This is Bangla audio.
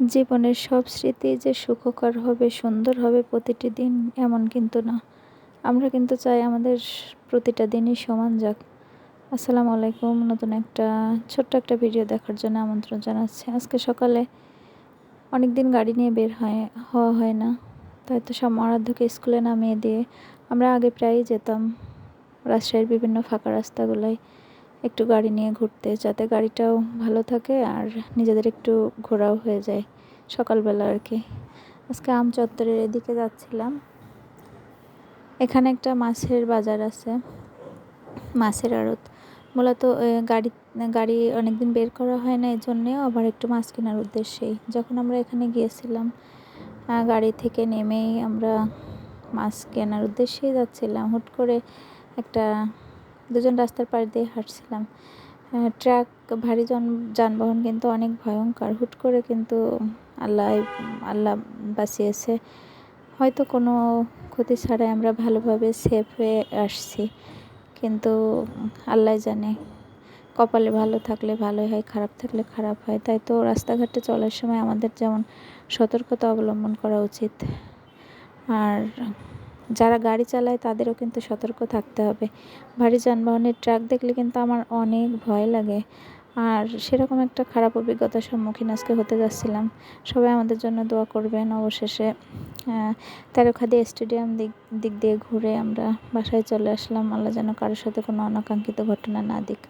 জীবনের সব স্মৃতি যে সুখকর হবে, সুন্দর হবে প্রতিটি দিন এমন কিন্তু না। আমরা কিন্তু চাই আমাদের প্রতিটা দিনই সমান যাক। আসসালামু আলাইকুম। নতুন একটা ছোট্ট একটা ভিডিও দেখার জন্য আমন্ত্রণ জানাচ্ছি। আজকে সকালে অনেক দিন গাড়ি নিয়ে বের হওয়া হয় না, তাই তো সব আরাধ্যকে স্কুলে নামিয়ে দিয়ে আমরা আগে প্রায়ই যেতাম রাজশাহীর বিভিন্ন ফাঁকা রাস্তাগুলোয় একটু গাড়ি নিয়ে ঘুরতে, যাতে গাড়িটাও ভালো থাকে আর নিজেদের একটু ঘোরাও হয়ে যায় সকালবেলা আর কি। আজকে আম চত্বরের এদিকে যাচ্ছিলাম। এখানে একটা মাছের বাজার আছে, মাছের আড়ত। মূলত গাড়ি অনেকদিন বের করা হয় না, এই জন্যেও আবার একটু মাছ কেনার উদ্দেশ্যেই যখন আমরা এখানে গিয়েছিলাম, গাড়ি থেকে নেমেই আমরা মাছ কেনার উদ্দেশ্যেই যাচ্ছিলাম। হুট করে দুজন রাস্তার পাশ দিয়ে হাঁটছিলাম। ট্রাক ভারী যানবাহন কিন্তু অনেক ভয়ঙ্কর। হুট করে কিন্তু আল্লাহ আল্লাহ বাঁচিয়েছে, হয়তো কোনো ক্ষতি ছাড়াই আমরা ভালোভাবে সেফ হয়ে আসছি। কিন্তু আল্লাহ জানে, কপালে ভালো থাকলে ভালোই হয়, খারাপ থাকলে খারাপ হয়। তাই তো রাস্তাঘাটে চলার সময় আমাদের যেমন সতর্কতা অবলম্বন করা উচিত, আর যারা গাড়ি চালায় তাদেরও কিন্তু সতর্ক থাকতে হবে। ভারী যানবাহনের ট্রাক দেখলে কিন্তু আমার অনেক ভয় লাগে, আর সেরকম একটা খারাপ অভিজ্ঞতার সম্মুখীন আজকে হতে যাচ্ছিলাম। সবাই আমাদের জন্য দোয়া করবেন। অবশেষে তেরোখাদি স্টেডিয়াম দিক দিয়ে ঘুরে আমরা বাসায় চলে আসলাম। আল্লাহ যেন কারোর সাথে কোনো অনাকাঙ্ক্ষিত ঘটনা না দিক।